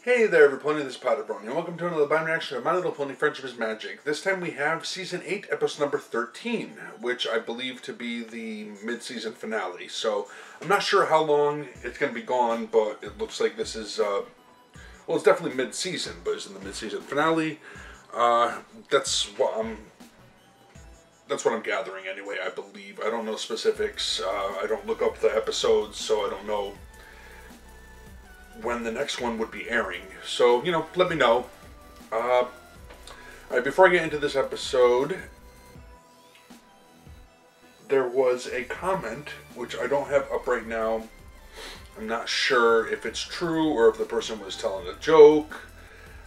Hey there everybody, this is PotterBrony, and welcome to another Blind Reaction of My Little Pony Friendship is Magic. This time we have Season 8, Episode number 13, which I believe to be the mid-season finale. So, I'm not sure how long it's going to be gone, but it looks like this is, well, it's definitely mid-season, but it's in the mid-season finale. That's what I'm gathering anyway, I believe. I don't know specifics. I don't look up the episodes, so I don't know when the next one would be airing. So, you know, let me know. Alright, before I get into this episode, there was a comment, which I don't have up right now. I'm not sure if it's true or if the person was telling a joke.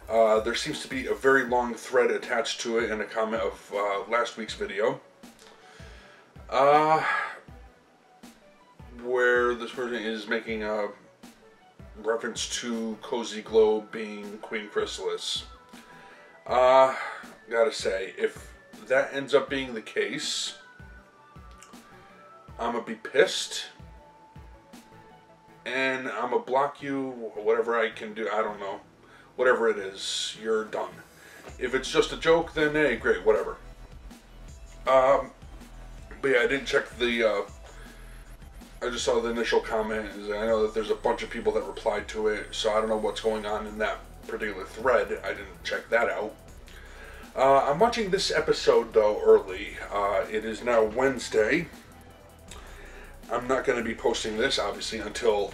There seems to be a very long thread attached to it in a comment of last week's video. Where this person is making a reference to Cozy Glow being Queen Chrysalis. Gotta say, if that ends up being the case, I'm gonna be pissed, and I'm gonna block you, whatever I can do, I don't know. Whatever it is, you're done. If it's just a joke, then hey, great, whatever. But yeah, I didn't check the, I just saw the initial comment, and I know that there's a bunch of people that replied to it, so I don't know what's going on in that particular thread. I didn't check that out. I'm watching this episode, though, early. It is now Wednesday. I'm not going to be posting this, obviously, until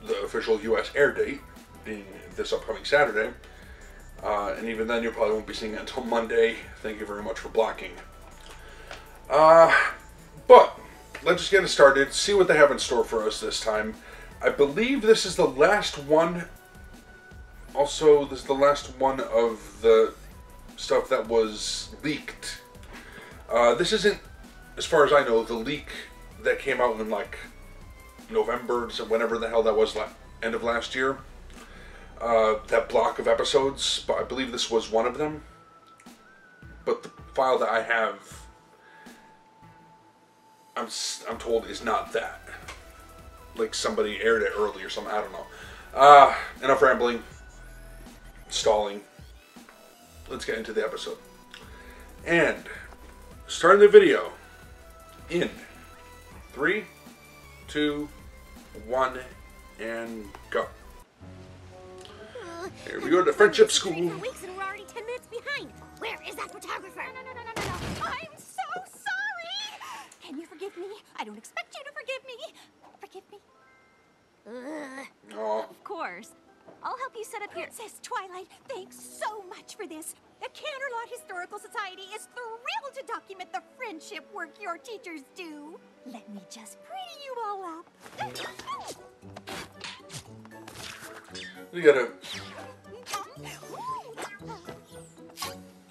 the official U.S. air date, being this upcoming Saturday. And even then, you probably won't be seeing it until Monday. Thank you very much for blocking. But let's just get it started, see what they have in store for us this time. I believe this is the last one. Also, this is the last one of the stuff that was leaked. This isn't, as far as I know, the leak that came out in like November, so whenever the hell that was, end of last year. That block of episodes, but I believe this was one of them. But the file that I have, I'm told, is not that. Like somebody aired it early or something, I don't know. Enough rambling, stalling. Let's get into the episode. And, starting the video in 3, 2, 1, and go. Here we go to friendship school. For weeks and we're already 10 minutes behind. Where is that photographer? No. I'm so sorry. Can you forgive me? I don't expect you to forgive me. Forgive me. Of course. I'll help you set up your... Princess Twilight, thanks so much for this. The Canterlot Historical Society is thrilled to document the friendship work your teachers do. Let me just pretty you all up. We gotta...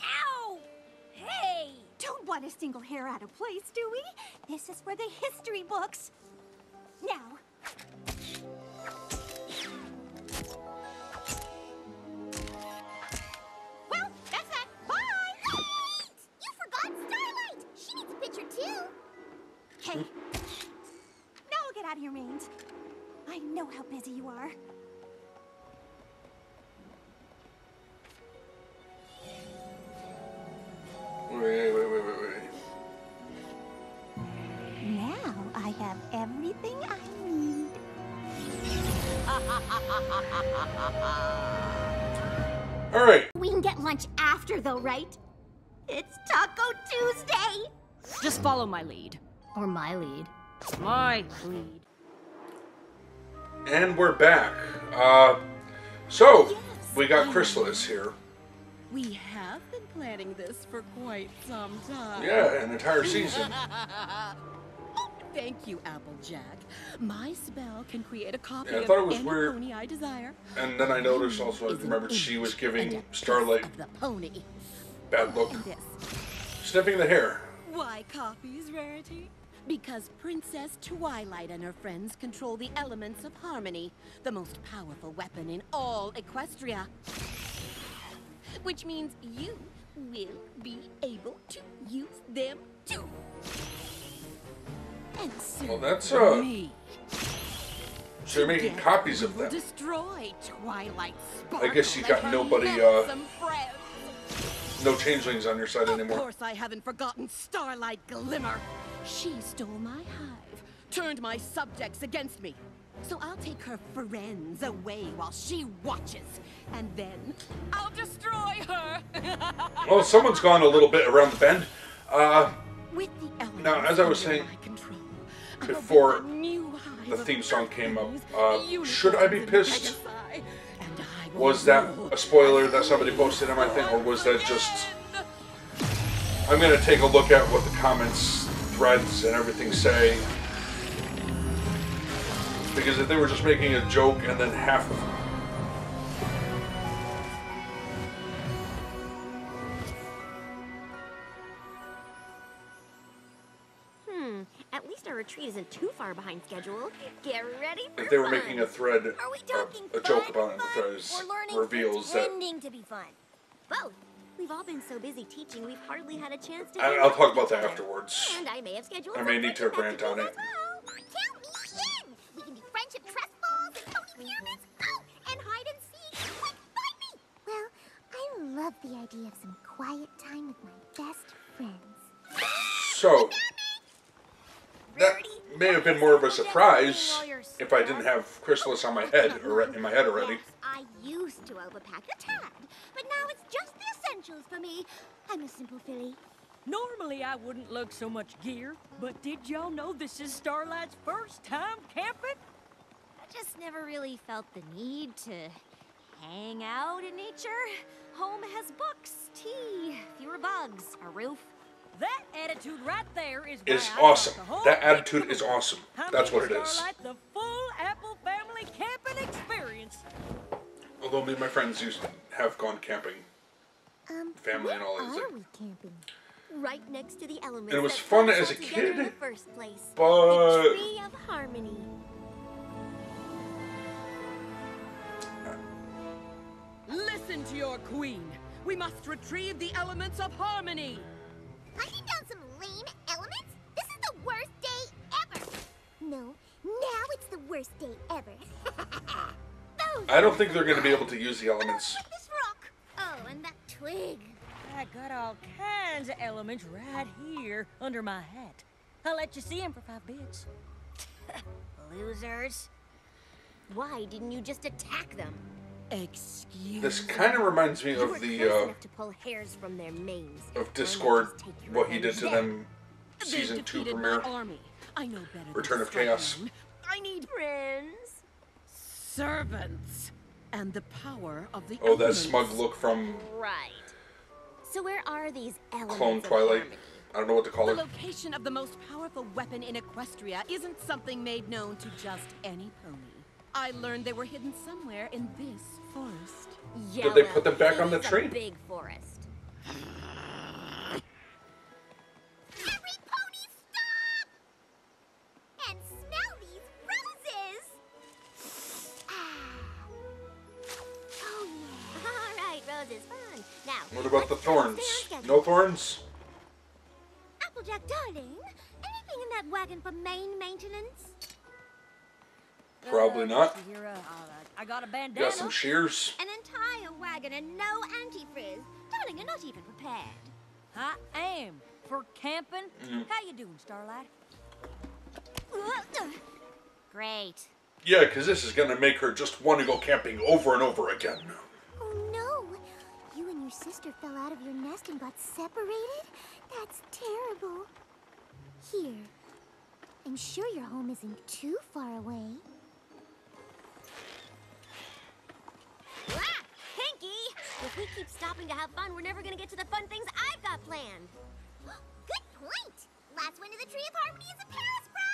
Ow! Hey! Don't want a single hair out of place, do we? This is for the history books. Now. Well, that's that. Bye! Wait! You forgot Starlight! She needs a picture too. Okay. Now I'll get out of your reins. I know how busy you are. Wait. Now I have everything I need. Alright. We can get lunch after though, right? It's Taco Tuesday! Just follow my lead. Or my lead. My lead. And we're back. So, Yes, we got Chrysalis here. We have been planning this for quite some time. Yeah, an entire season. Thank you, Applejack. My spell can create a copy Yeah, I thought it was of any weird. pony I desire. And then I noticed also, I remembered she was giving Starlight Of the pony. bad look. And this. Sniffing the hair. Why copies, Rarity? Because Princess Twilight and her friends control the elements of harmony, the most powerful weapon in all Equestria. Which means you will be able to use them too. And Well, that's me. So they're making copies of them. Destroy Twilight Sparkle. I guess you got nobody, no changelings on your side anymore. Of course I haven't forgotten Starlight Glimmer. She stole my hive, turned my subjects against me. So I'll take her friends away while she watches, and then I'll destroy her. Well, someone's gone a little bit around the bend. With the elements Now, as I was under saying my control, before I'll build a new hive the of theme song came up, unicorns should I be and pissed? Pegasi, and I will Was that rule a spoiler that somebody posted in my thing, or was that just... I'm going to take a look at what the comments, threads, and everything say. Because if they were just making a joke and then half of At least our retreat isn't too far behind schedule. Get ready for if they were fun. making a thread, Are we talking a joke fun, about it in the fun, threads, or learning reveals that... pretending to be fun? Both. We've all been so busy teaching, we've hardly had a chance to... I'll talk about that afterwards. And I may have scheduled... I may need to rant on it. Count me in! We can do friendship trust falls and pony pyramids. Oh, and hide and seek. Quick, find me! Well, I love the idea of some quiet time with my best friends. So, that may have been more of a surprise if I didn't have Chrysalis on my head, or in my head already. Yes, I used to overpack a tad, but now it's just the essentials for me. I'm a simple filly. Normally I wouldn't lug so much gear, but did y'all know this is Starlight's first time camping? I just never really felt the need to hang out in nature. Home has books, tea, fewer bugs, a roof. That attitude right there is Is why I awesome. brought the whole That family attitude to is the- awesome. I That's made what it is. Starlight the full Apple family camping experience. Although me and my friends used to have gone camping. Family and all that. Are we camping? Right next to the elements. And it was that fun brought us as a all together in kid, the first place. but- The Tree of Harmony. Listen to your queen. We must retrieve the elements of harmony. Hunting down some lame elements? This is the worst day ever. No, now it's the worst day ever. Those I don't think they're going to be able to use the elements. like this rock. Oh, and that twig. I got all kinds of elements right here under my hat. I'll let you see them for 5 bits. Losers. Why didn't you just attack them? Excuse This kind of reminds me You of were the, close enough to pull hairs from their manes. of Discord, Just take your what he did to revenge them, They've Season 2 defeated premiere. my army. I know better than Return to of strike Chaos. down. I need Friends. servants and the power of the Oh, that elements. smug look from Right. So where are these elements Clone of Twilight. harmony? I don't know what to call The it. location of the most powerful weapon in Equestria isn't something made known to just any pony. I learned they were hidden somewhere in this forest. Yeah, Did they well, put them back it on the is a tree? big forest. Every pony stop! And smell these roses! Oh yeah. All right, roses, fun. Now, What about the let's try to thorns? stay on schedule. No thorns? Applejack, darling, anything in that wagon for main maintenance? Probably not. Here, I got a bandana. Got some shears. An entire wagon and no antifrizz. Darling, you're not even prepared. I am for camping. Mm. How you doing, Starlight? Great. Yeah, because this is going to make her just want to go camping over and over again. Oh no! You and your sister fell out of your nest and got separated? That's terrible. Here. I'm sure your home isn't too far away. Ah, Pinky! If we keep stopping to have fun, we're never gonna get to the fun things I've got planned. Good point! Last one to the Tree of Harmony is a Paris, right?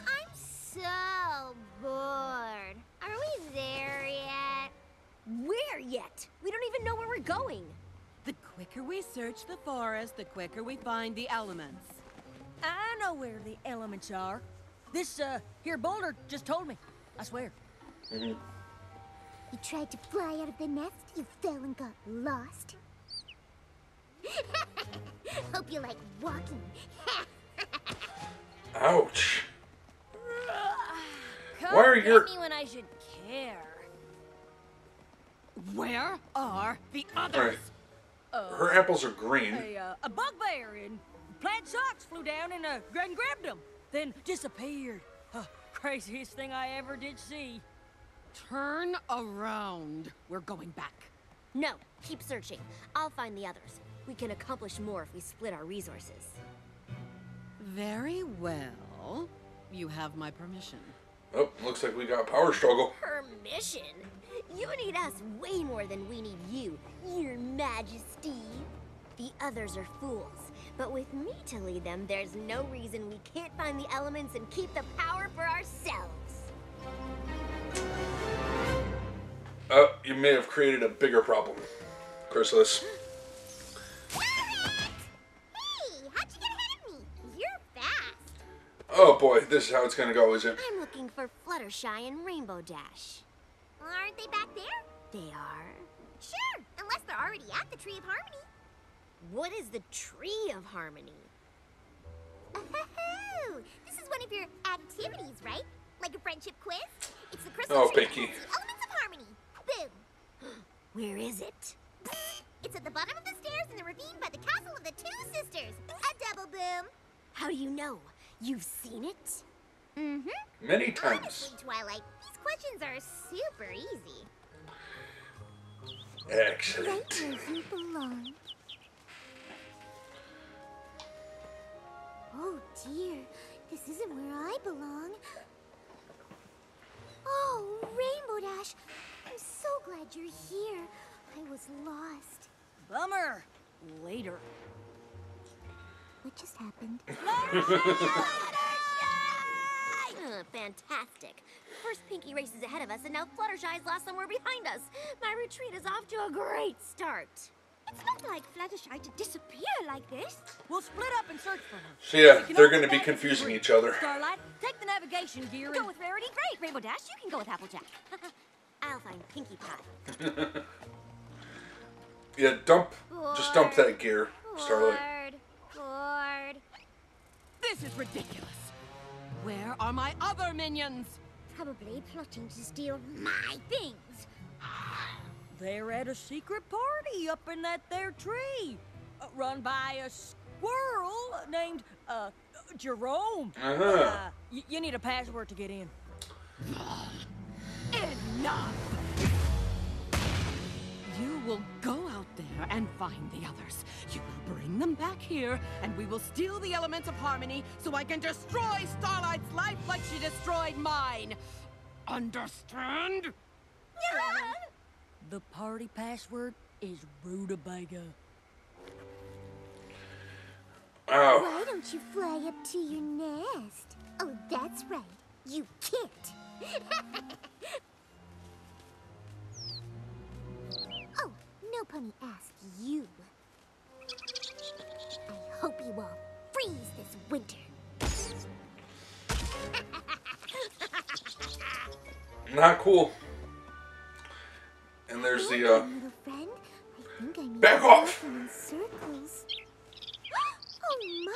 I'm so bored. Are we there yet? Where yet? We don't even know where we're going. The quicker we search the forest, the quicker we find the elements. I know where the elements are. This, here boulder just told me. I swear. You tried to fly out of the nest, you fell and got lost. Hope you like walking. Ouch. Come Why are get your... me when I should care. Where are the others? Alright. Her apples are green. A bugbear in plaid socks flew down and grabbed them, then disappeared. Craziest thing I ever did see. Turn around. We're going back. No, keep searching. I'll find the others. We can accomplish more if we split our resources. Very well. You have my permission. Oh, looks like we got a power struggle. Permission? You need us way more than we need you, Your Majesty. The others are fools, but with me to lead them, there's no reason we can't find the elements and keep the power for ourselves. You may have created a bigger problem, Chrysalis. Hey, how'd you get ahead of me? You're fast. Oh boy, this is how it's gonna go, is it? I'm looking for Fluttershy and Rainbow Dash. Aren't they back there? They are? Sure, unless they're already at the Tree of Harmony. What is the Tree of Harmony? Oh, this is one of your activities, right? Like a friendship quiz? It's the crystal Oh, tree Pinky. that holds the elements of harmony. Boom. Where is it? It's at the bottom of the stairs in the ravine by the castle of the Two Sisters. A double boom. How do you know? You've seen it? Mm-hmm. Many times. Honestly, Twilight, these questions are super easy. Excellent. Right where you belong. Oh dear, this isn't where I belong. Oh, Rainbow Dash, I'm so glad you're here. I was lost. Bummer. Later. What just happened? Fantastic. First Pinky races ahead of us, and now Fluttershy's lost somewhere behind us. My retreat is off to a great start. It's not like Fluttershy to disappear like this. We'll split up and search for her. So yeah, We can they're open gonna be that confusing secret. each other. Starlight, take the navigation gear Go and... with Rarity, great. Rainbow Dash, you can go with Applejack. I'll find Pinkie Pie. Yeah, just dump that gear, Starlight. Bored. This is ridiculous. Where are my other minions? Probably plotting to steal my things. They're at a secret party up in that there tree. Run by a squirrel named, Jerome. Uh-huh. You need a password to get in. Enough! You will go out there and find the others. You will bring them back here, and we will steal the elements of harmony so I can destroy Starlight's life like she destroyed mine. Understand? The party password is rutabaga. Oh, Why don't you fly up to your nest? Oh, that's right. You can't. Oh, no pony asked you. I hope you all freeze this winter. not cool. And there's Okay, the, little friend. I think I need Back to off! walk in circles. Oh my!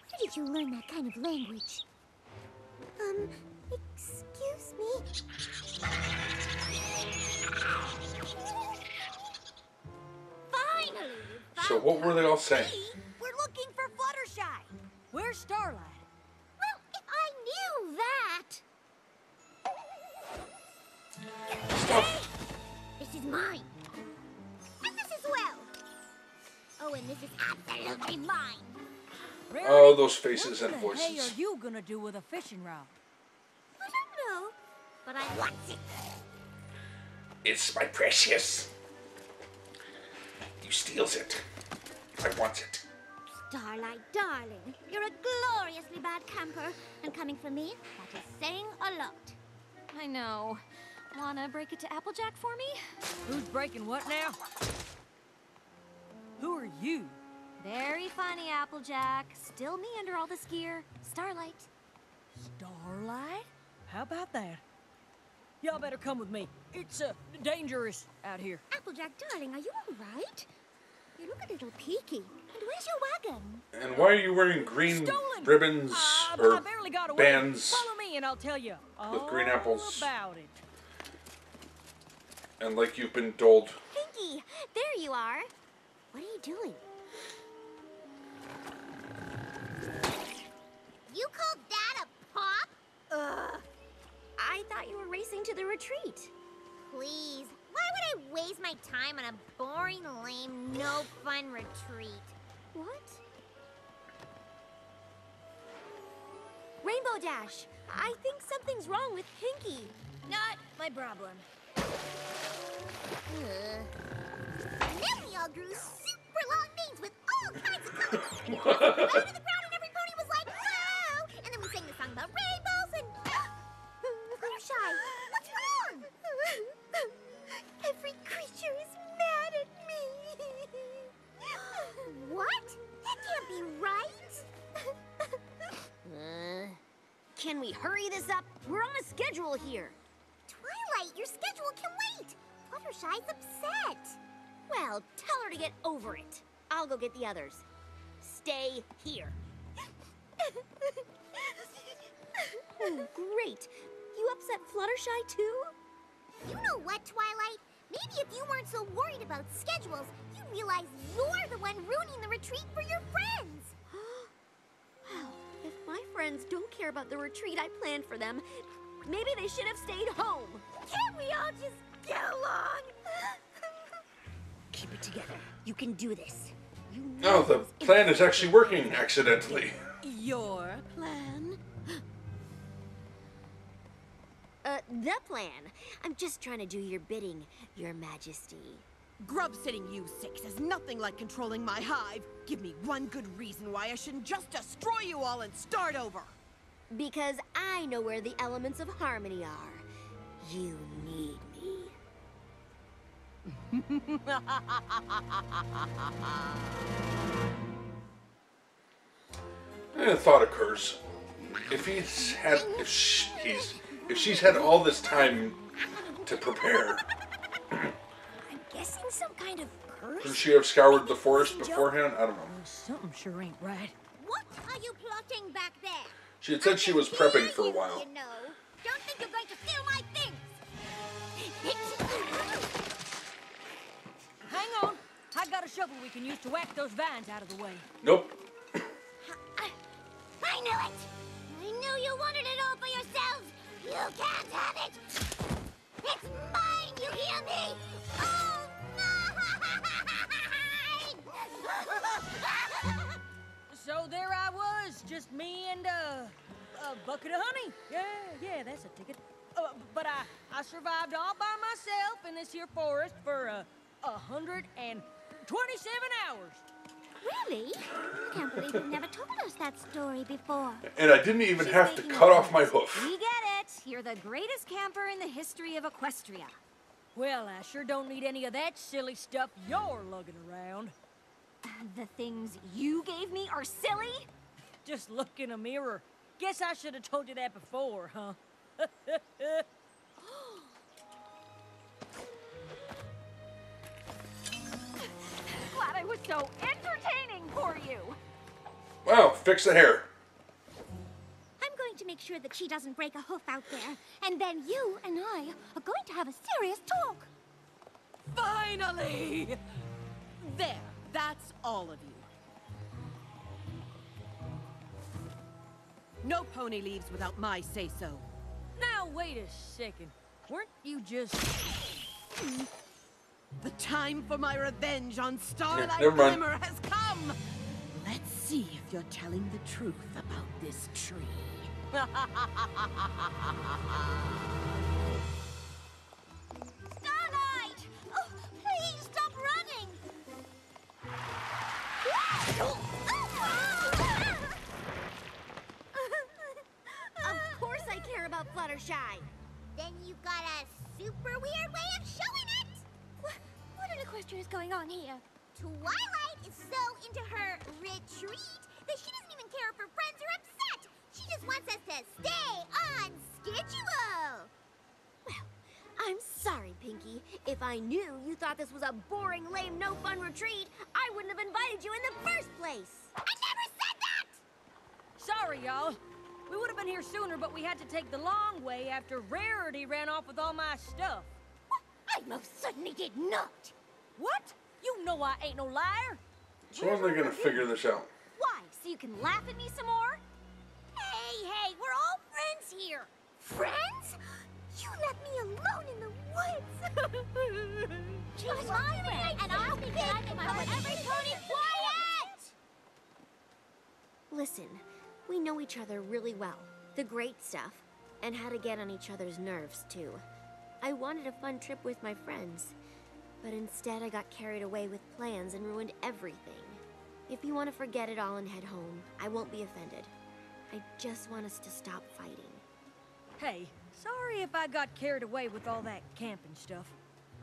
Where did you learn that kind of language? Excuse me? Finally! so what were they all saying? We're looking for Fluttershy. Where's Starlight? Well, if I knew that... Stuff. This is mine. And this as well. Oh, and this is absolutely mine. Rarity, Oh, those faces what and the hey voices. are you gonna do with a fishing rod? I don't know, but I want it. It's my precious. You steals it. I want it. Starlight, darling, you're a gloriously bad camper. And coming from me, that is saying a lot. I know. Wanna break it to Applejack for me? Who's breaking what now? Who are you? Very funny, Applejack. Still me under all this gear. Starlight. Starlight? How about that? Y'all better come with me. It's, dangerous out here. Applejack, darling, are you all right? You look a little peaky. And where's your wagon? And why are you wearing green Stolen. ribbons I or barely got away. bands Follow me and I'll tell you all green apples? about it. and like you've been told? Pinky, there you are. What are you doing? You called that a pop? I thought you were racing to the retreat. Please, why would I waste my time on a boring, lame, no-fun retreat? What? Rainbow Dash, I think something's wrong with Pinky. Not my problem. And then we all grew super long names with all kinds of colors. And we fell to the ground and every pony was like, wow! And then we sang the song about rainbows and... Fluttershy, what's wrong? Every creature is mad at me. What? That can't be right. Can we hurry this up? We're on a schedule here. Twilight, your schedule can wait. Fluttershy's upset. Well, tell her to get over it. I'll go get the others. Stay here. Oh, great. You upset Fluttershy too? You know what, Twilight? Maybe if you weren't so worried about schedules, you'd realize you're the one ruining the retreat for your friends. Well, if my friends don't care about the retreat I planned for them, maybe they should have stayed home. Can't we all just get along? Keep it together. You can do this. You No, know the those plan is actually working accidentally. Your plan? The plan. I'm just trying to do your bidding, Your Majesty. Grub-sitting you six is nothing like controlling my hive. Give me one good reason why I shouldn't just destroy you all and start over. Because I know where the elements of harmony are. You need me. A thought occurs. If she's had all this time to prepare, I'm guessing some kind of curse? should she have scoured the forest beforehand? I don't know. Something sure ain't right. What are you plotting back there? She had said she was prepping for a while. You know. Don't think you're going to steal my things. Hang on. I got a shovel we can use to whack those vines out of the way. Nope. I knew it! I knew you wanted it all for yourselves! You can't have it! It's mine, you hear me? Oh, mine! So there I was, just me and a bucket of honey. Yeah, that's a ticket. But I survived all by myself in this here forest for 127 hours. Really? I can't believe you've never told us that story before. And I didn't even have to cut off my hoof. We get it. You're the greatest camper in the history of Equestria. Well, I sure don't need any of that silly stuff you're lugging around. The things you gave me are silly? Just look in a mirror. Guess I should have told you that before, huh? Glad I was so entertaining for you. Wow, fix the hair. I'm going to make sure that she doesn't break a hoof out there. And then you and I are going to have a serious talk. Finally! There, that's all of you. No pony leaves without my say-so. Now, wait a second. Weren't you just... The time for my revenge on Starlight never mind. Glimmer has come! Let's see if you're telling the truth about this tree. Starlight! Oh, please stop running! Of course I care about Fluttershy. Then you've got a super weird way of showing it! What in Equestria is going on here? Twilight is so into her retreat that she doesn't even care if her friends are upset! She just wants us to stay on schedule! Well, I'm sorry, Pinky. If I knew you thought this was a boring, lame, no-fun retreat, I I wouldn't have invited you in the first place. I never said that! Sorry, y'all. We would have been here sooner, but we had to take the long way after Rarity ran off with all my stuff. I most certainly did not. What? You know I ain't no liar. So when are they gonna figure this out? Why? So you can laugh at me some more? Hey, we're all friends here. Friends? You left me alone in the woods. She's my friend, and I'll be back in my every pony quiet! Listen, we know each other really well. The great stuff, and how to get on each other's nerves, too. I wanted a fun trip with my friends, but instead I got carried away with plans and ruined everything. If you want to forget it all and head home, I won't be offended. I just want us to stop fighting. Hey, sorry if I got carried away with all that camping stuff.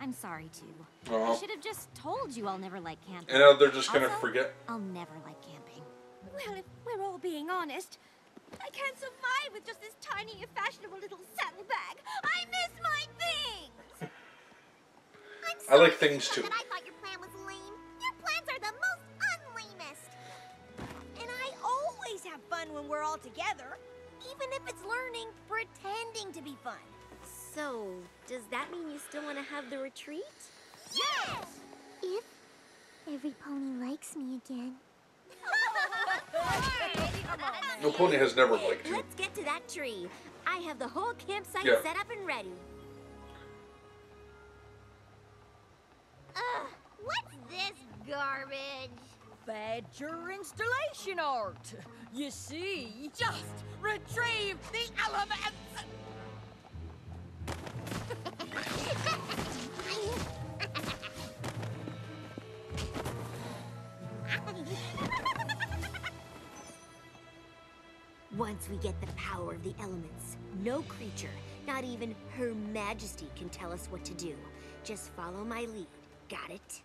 I'm sorry, too. Oh. I should have just told you I'll never like camping. And now they're just gonna Also, forget. I'll never like camping. Well, if we're all being honest, I can't survive with just this tiny and fashionable little saddlebag. I miss my things! I like things too. That I thought your plan was lame. Your plans are the most unlamest. And I always have fun when we're all together. Even if it's learning, pretending to be fun. So, does that mean you still want to have the retreat? Yes! If every pony likes me again. No pony has never liked you. Let's get to that tree. I have the whole campsite Yeah. set up and ready. What's this garbage? Badger installation art. You see, just retrieve the elements. Once we get the power of the elements, no creature, not even Her Majesty, can tell us what to do. Just follow my lead. Got it?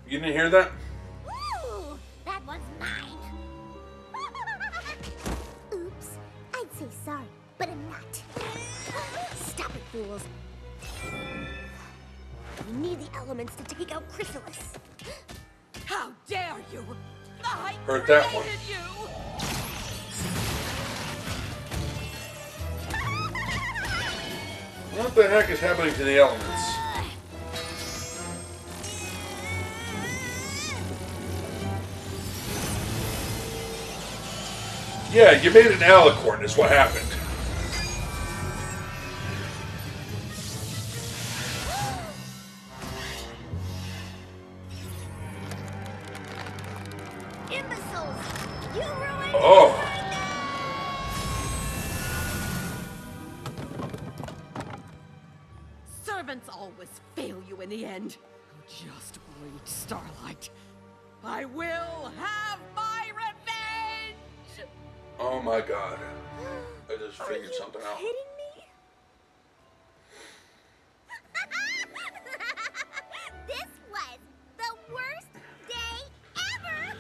You didn't hear that? Ooh, that one's mine. Oops. I'd say sorry, but I'm not. Stop it, fools. We need the elements to take out Chrysalis. How dare you! I Heard that one. created you! What the heck is happening to the elements? Yeah, you made an alicorn is what happened. Imbeciles! You ruined Oh. Servants always fail you in the end. Just wait, Starlight. I will have my revenge! Oh my god. I just figured something out. kidding me? This was the worst day ever!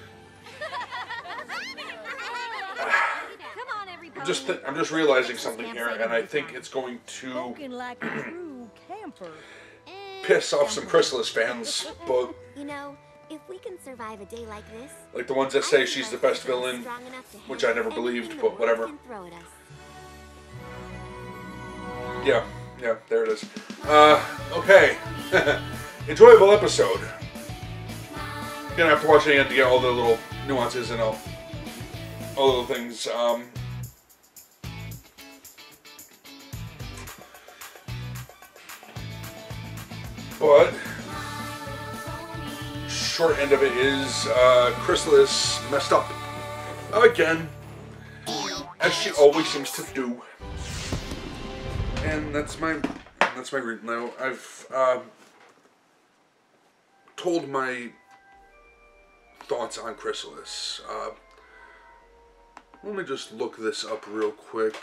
Come on, everybody. I'm just realizing something here, and I think it's going to Spoken like a true camper. piss off some Chrysalis fans, but You know, if we can survive a day like this, like the ones that say she's the best villain, which I never believed, but whatever. Throw at us. Yeah, there it is. Okay. Enjoyable episode. Gonna have to watch it again to get all the little nuances and all the little things. But short end of it is Chrysalis messed up again, as she always seems to do. And that's my reason. Now I've told my thoughts on Chrysalis. Let me just look this up real quick.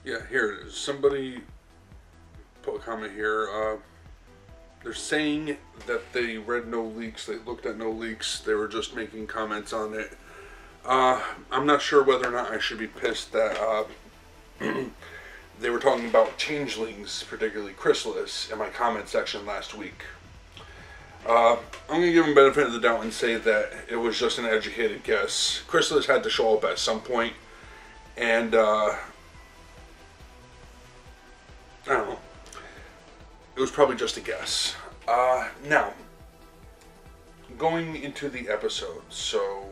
Yeah, here it is. Somebody put a comment here. They're saying that they read no leaks. They looked at no leaks. They were just making comments on it. I'm not sure whether or not I should be pissed that they were talking about changelings, particularly Chrysalis, in my comment section last week. I'm going to give them benefit of the doubt and say that it was just an educated guess. Chrysalis had to show up at some point, and I don't know. It was probably just a guess. Now, going into the episode, so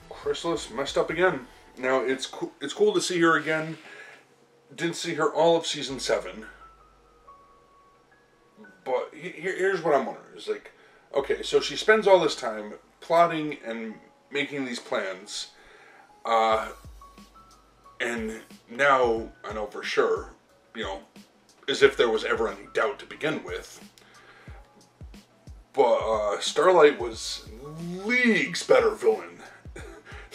Chrysalis messed up again. Now, it's cool to see her again. Didn't see her all of season 7. But here's what I'm wondering. It's like, okay, so she spends all this time plotting and making these plans. And now, I know for sure, as if there was ever any doubt to begin with. But Starlight was leagues better villain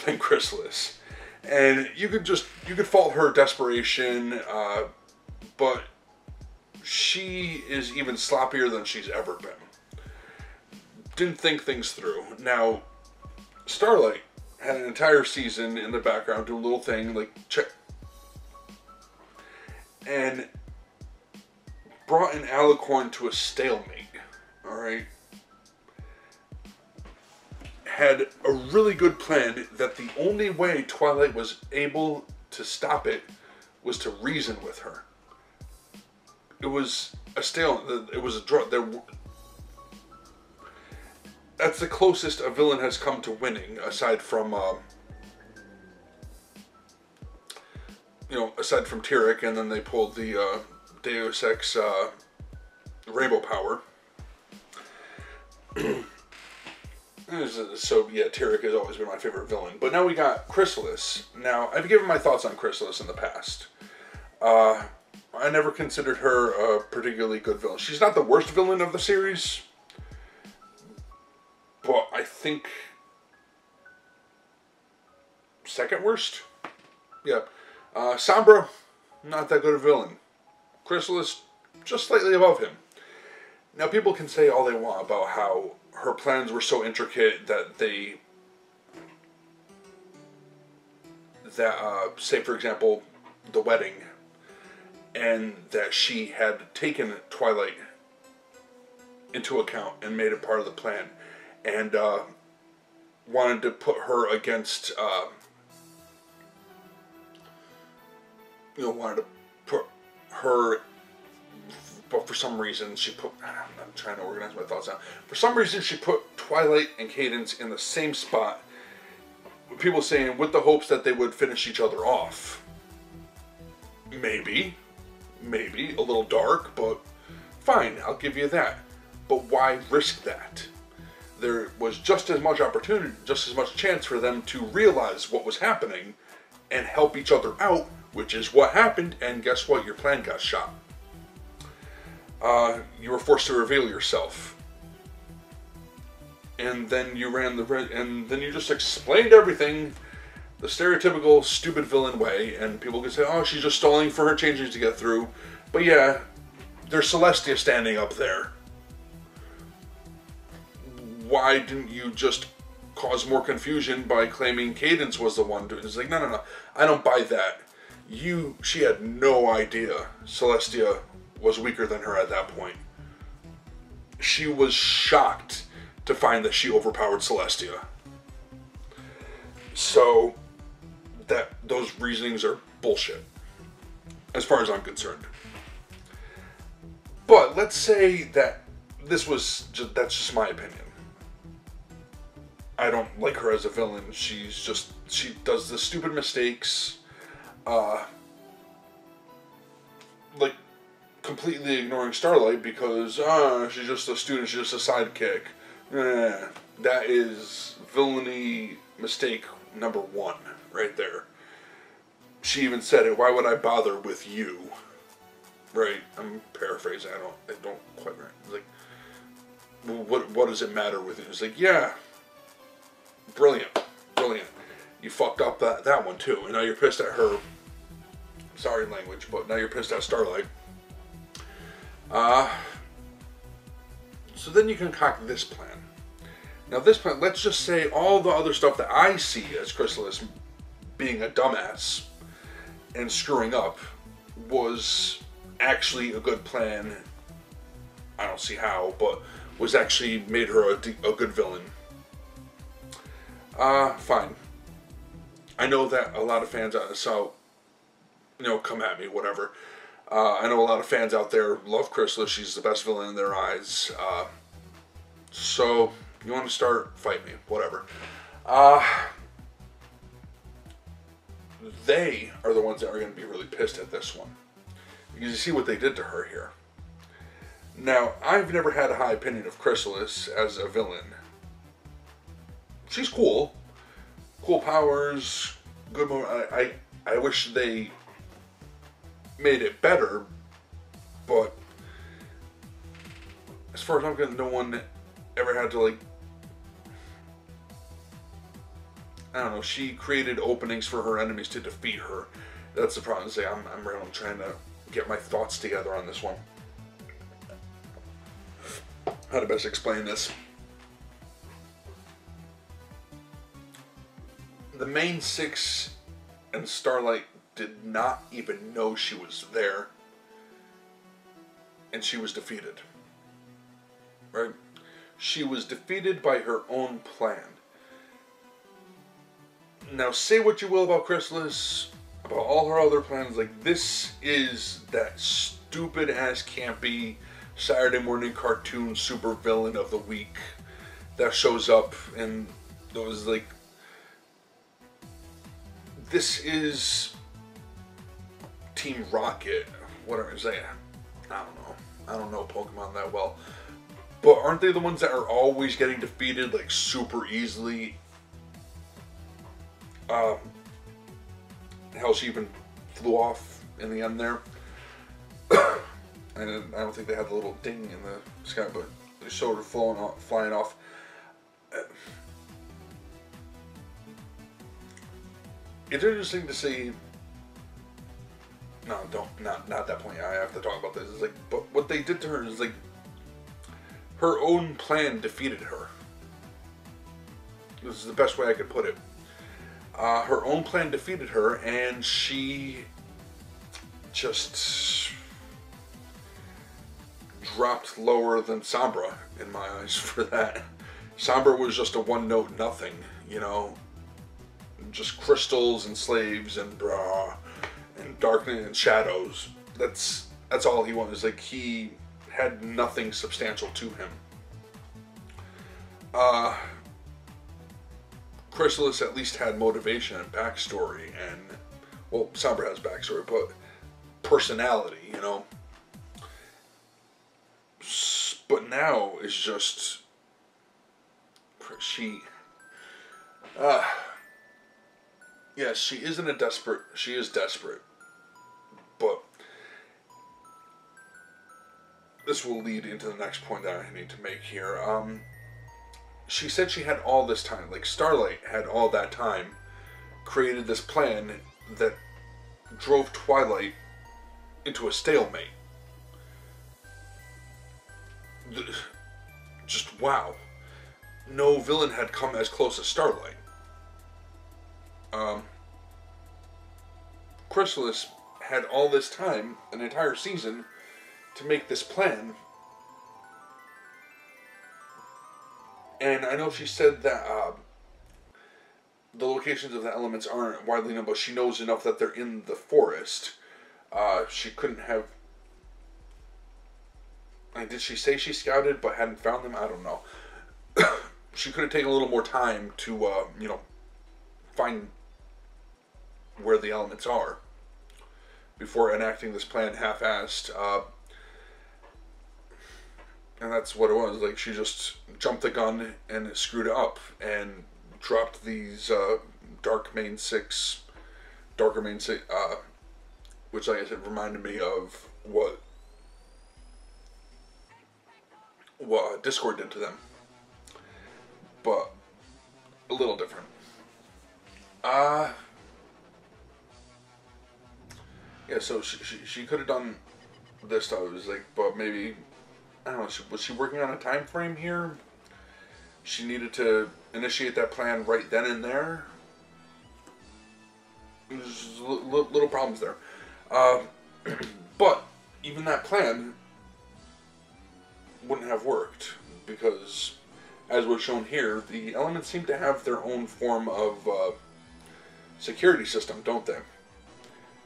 than Chrysalis. And you could fault her desperation, but she is even sloppier than she's ever been. Didn't think things through. Now, Starlight had an entire season in the background doing a little thing, like, check. And brought an alicorn to a stalemate, alright? Had a really good plan that the only way Twilight was able to stop it was to reason with her. It was a stalemate. It was a draw. That's the closest a villain has come to winning, aside from Tyrek, and then they pulled the Deus Ex Rainbow Power. So yeah, Tyrek has always been my favorite villain. But now we got Chrysalis. Now, I've given my thoughts on Chrysalis in the past. I never considered her a particularly good villain. She's not the worst villain of the series, but I think second worst? Yeah. Sombra, not that good a villain. Chrysalis, just slightly above him. Now, people can say all they want about how her plans were so intricate that say for example, the wedding, and that she had taken Twilight into account and made it part of the plan, and wanted to put her against, wanted to put her, but for some reason she put, I'm trying to organize my thoughts now. For some reason she put Twilight and Cadence in the same spot. People saying with the hopes that they would finish each other off. Maybe, a little dark, but fine, I'll give you that. But why risk that? There was just as much opportunity, just as much chance for them to realize what was happening and help each other out, which is what happened, and guess what? Your plan got shot. You were forced to reveal yourself. And then you you just explained everything the stereotypical stupid villain way, and people can say, oh, she's just stalling for her changes to get through. But yeah, there's Celestia standing up there. Why didn't you just cause more confusion by claiming Cadence was the one doing it? It's like, no, I don't buy that. She had no idea Celestia was weaker than her at that point. She was shocked to find that she overpowered Celestia. So, those reasonings are bullshit, as far as I'm concerned. But let's say that that's just my opinion. I don't like her as a villain. She does the stupid mistakes, like completely ignoring Starlight because she's just a student, she's just a sidekick. That is villainy mistake number 1 right there. She even said it, why would I bother with you? Right? I'm paraphrasing, I don't quite right. It's like, well, what does it matter with you? It's like, yeah, brilliant. You fucked up that one too, and now you're pissed at her. Sorry language, but now you're pissed at Starlight. So then you concoct this plan. Now this plan, let's just say all the other stuff that I see as Chrysalis being a dumbass and screwing up was actually a good plan. I don't see how, but was actually made her a good villain. Fine. I know that a lot of fans out there, so, you know, come at me, whatever. I know a lot of fans out there love Chrysalis. She's the best villain in their eyes. So, you want to start, fight me, whatever. They are the ones that are going to be really pissed at this one. Because you see what they did to her here. Now, I've never had a high opinion of Chrysalis as a villain. She's cool. Cool powers, good moment. I wish they made it better, but as far as I'm concerned, no one ever had to, like, I don't know, she created openings for her enemies to defeat her. That's the problem. I'm really trying to get my thoughts together on this one. How to best explain this. The main six and Starlight did not even know she was there. And she was defeated. Right? She was defeated by her own plan. Now, say what you will about Chrysalis, about all her other plans, like, this is that stupid-ass campy Saturday morning cartoon super villain of the week that shows up in those, like, this is Team Rocket, whatever, I don't know Pokemon that well, but aren't they the ones that are always getting defeated, like, super easily? Hell, she even flew off in the end there. And I don't think they had the little ding in the sky, but they showed her flying off. It's interesting to see. No, not that point. I have to talk about this. It's like, but what they did to her is like, her own plan defeated her. This is the best way I could put it. Her own plan defeated her, and she just dropped lower than Sombra in my eyes for that. Sombra was just a one-note nothing, you know, just crystals and slaves and darkness and shadows. That's all he wanted. It's like he had nothing substantial to him. Chrysalis at least had motivation and backstory, and, well, Sombra has backstory, but personality, you know. But now it's just yes, she isn't a desperate. She is desperate, but this will lead into the next point that I need to make here. She said she had all this time, like Starlight had all that time, created this plan that drove Twilight into a stalemate. Just wow. No villain had come as close as Starlight. Chrysalis had all this time, an entire season, to make this plan. And I know she said that the locations of the elements aren't widely known, but she knows enough that they're in the forest. She couldn't have... did she say she scouted but hadn't found them? I don't know. She could have taken a little more time to, you know, find where the elements are before enacting this plan half-assed. And that's what it was. Like, she just jumped the gun and screwed it up and dropped these darker main six, which, like I said, reminded me of what Discord did to them, but a little different. Yeah, so she could have done this stuff. It was like, but maybe, I don't know, was she working on a time frame here? she needed to initiate that plan right then and there. There's little problems there. But even that plan wouldn't have worked, because, as was shown here, the elements seem to have their own form of security system, don't they?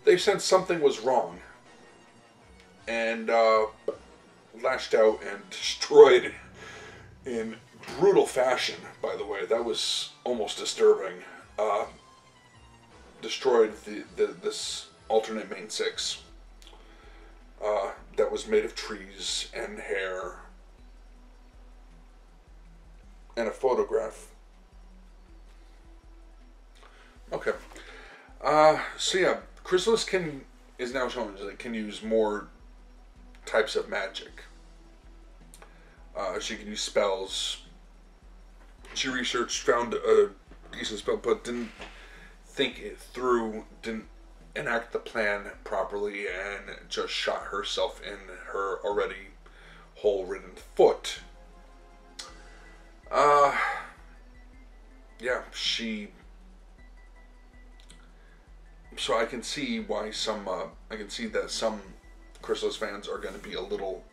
They sensed something was wrong, and lashed out and destroyed in brutal fashion, by the way. That was almost disturbing. Destroyed this alternate main 6 that was made of trees and hair and a photograph. Okay. So yeah, Chrysalis is now showing that it can use more types of magic. She can use spells. She researched, found a decent spell, but didn't think it through, didn't enact the plan properly, and just shot herself in her already hole-ridden foot. Yeah, so I can see why I can see that some Chrysalis fans are going to be a little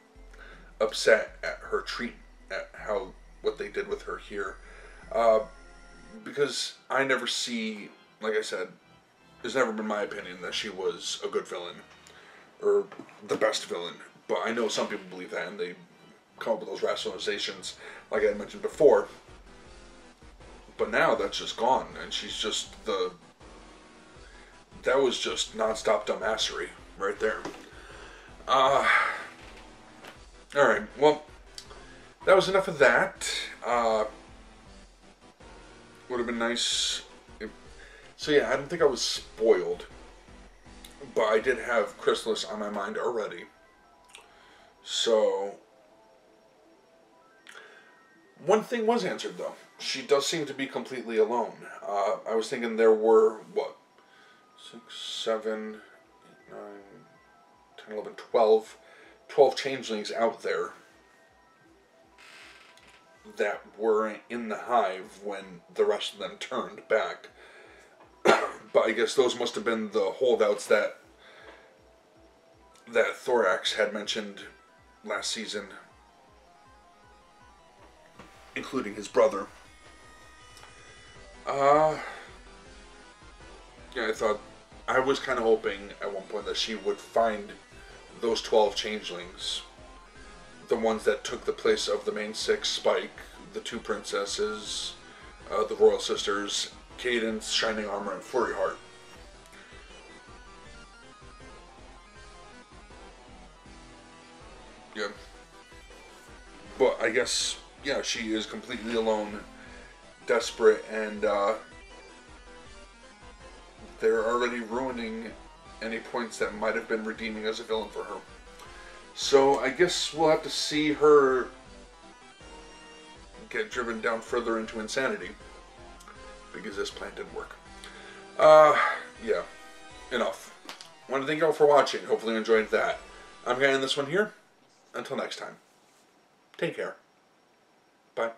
upset at her at what they did with her here. Because I never see, like I said, it's never been my opinion that she was a good villain, or the best villain, but I know some people believe that, and they come up with those rationalizations, like I had mentioned before. But now that's just gone, and she's just that was just non-stop dumbassery right there. Alright, well, that was enough of that. Would have been nice. So yeah, I don't think I was spoiled, but I did have Chrysalis on my mind already. So, one thing was answered though. She does seem to be completely alone. I was thinking there were, what, 6, 7, 8, 9, 10, 11, 12 changelings out there that were in the hive when the rest of them turned back. But I guess those must have been the holdouts that Thorax had mentioned last season, including his brother. Yeah, I was kind of hoping at one point that she would find those 12 changelings, the ones that took the place of the main 6, Spike, the 2 princesses, the royal sisters, Cadence, Shining Armor, and Flurry Heart. Yeah. But I guess, yeah, she is completely alone, desperate, and they're already ruining any points that might have been redeeming as a villain for her. So I guess we'll have to see her get driven down further into insanity, because this plan didn't work. Yeah, enough. I want to thank you all for watching. Hopefully you enjoyed that. I'm going to end this one here. Until next time, take care. Bye.